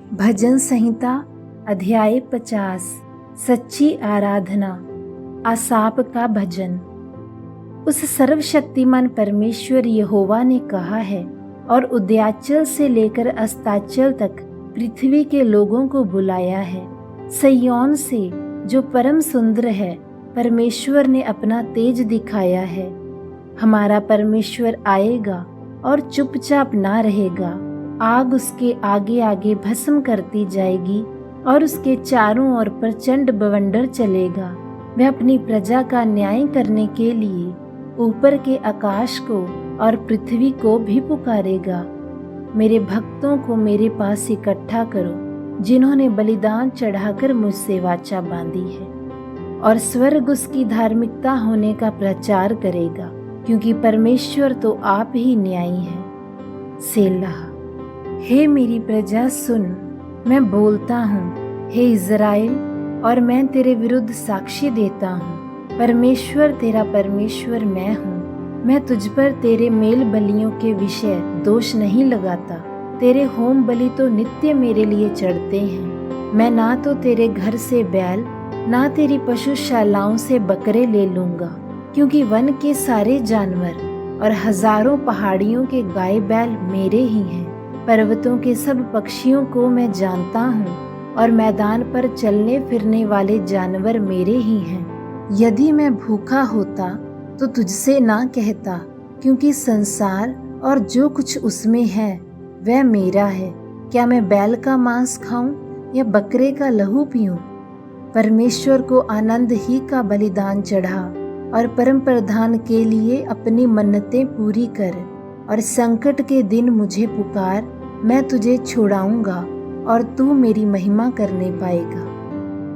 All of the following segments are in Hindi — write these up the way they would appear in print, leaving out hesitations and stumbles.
भजन संहिता अध्याय 50। सच्ची आराधना। आसाप का भजन। उस सर्वशक्तिमान परमेश्वर यहोवा ने कहा है और उदयाचल से लेकर अस्ताचल तक पृथ्वी के लोगों को बुलाया है। सिय्योन से जो परम सुंदर है, परमेश्वर ने अपना तेज दिखाया है। हमारा परमेश्वर आएगा और चुपचाप ना रहेगा। आग उसके आगे आगे भस्म करती जाएगी और उसके चारों ओर प्रचंड बवंडर चलेगा। वह अपनी प्रजा का न्याय करने के लिए ऊपर के आकाश को और पृथ्वी को भी पुकारेगा। मेरे भक्तों को मेरे पास इकट्ठा करो, जिन्होंने बलिदान चढ़ाकर मुझसे वाचा बांधी है, और स्वर्ग उसकी धार्मिकता होने का प्रचार करेगा, क्योंकि परमेश्वर तो आप ही न्यायी हैं। सेलाह। हे मेरी प्रजा सुन, मैं बोलता हूँ। हे इज़राइल, और मैं तेरे विरुद्ध साक्षी देता हूँ। परमेश्वर तेरा परमेश्वर मैं हूँ। मैं तुझ पर तेरे मेल बलियों के विषय दोष नहीं लगाता। तेरे होम बलि तो नित्य मेरे लिए चढ़ते हैं। मैं ना तो तेरे घर से बैल, ना तेरी पशुशालाओं से बकरे ले लूंगा, क्योंकि वन के सारे जानवर और हजारों पहाड़ियों के गाय बैल मेरे ही हैं। पर्वतों के सब पक्षियों को मैं जानता हूँ, और मैदान पर चलने फिरने वाले जानवर मेरे ही हैं। यदि मैं भूखा होता तो तुझसे ना कहता, क्योंकि संसार और जो कुछ उसमें है वह मेरा है। क्या मैं बैल का मांस खाऊं या बकरे का लहू पीऊं? परमेश्वर को आनंद ही का बलिदान चढ़ा और परम प्रधान के लिए अपनी मन्नतें पूरी कर, और संकट के दिन मुझे पुकार, मैं तुझे छुड़ाऊंगा और तू मेरी महिमा करने पाएगा।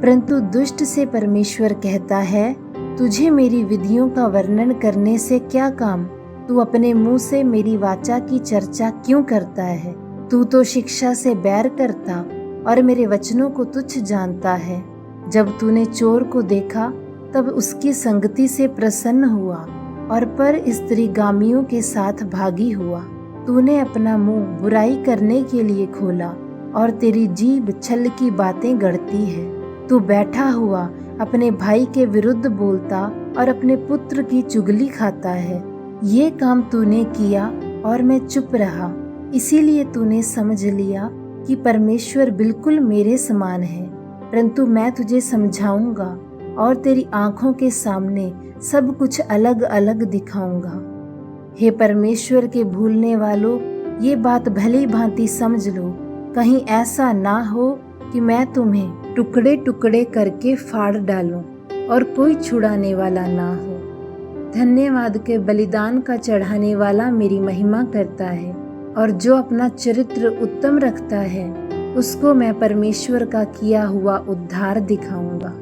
परंतु दुष्ट से परमेश्वर कहता है, तुझे मेरी विधियों का वर्णन करने से क्या काम? तू अपने मुंह से मेरी वाचा की चर्चा क्यों करता है? तू तो शिक्षा से बैर करता और मेरे वचनों को तुच्छ जानता है। जब तूने चोर को देखा तब उसकी संगति से प्रसन्न हुआ, और पर स्त्रीगामियों के साथ भागी हुआ। तूने अपना मुंह बुराई करने के लिए खोला, और तेरी जीभ छल की बातें गढ़ती है। तू बैठा हुआ अपने भाई के विरुद्ध बोलता और अपने पुत्र की चुगली खाता है। ये काम तूने किया और मैं चुप रहा, इसीलिए तूने समझ लिया कि परमेश्वर बिल्कुल मेरे समान है। परंतु मैं तुझे समझाऊंगा और तेरी आंखों के सामने सब कुछ अलग अलग दिखाऊंगा। हे परमेश्वर के भूलने वालों, ये बात भली भांति समझ लो। कहीं ऐसा ना हो कि मैं तुम्हें टुकड़े टुकड़े करके फाड़ डालूं और कोई छुड़ाने वाला ना हो। धन्यवाद के बलिदान का चढ़ाने वाला मेरी महिमा करता है, और जो अपना चरित्र उत्तम रखता है उसको मैं परमेश्वर का किया हुआ उद्धार दिखाऊंगा।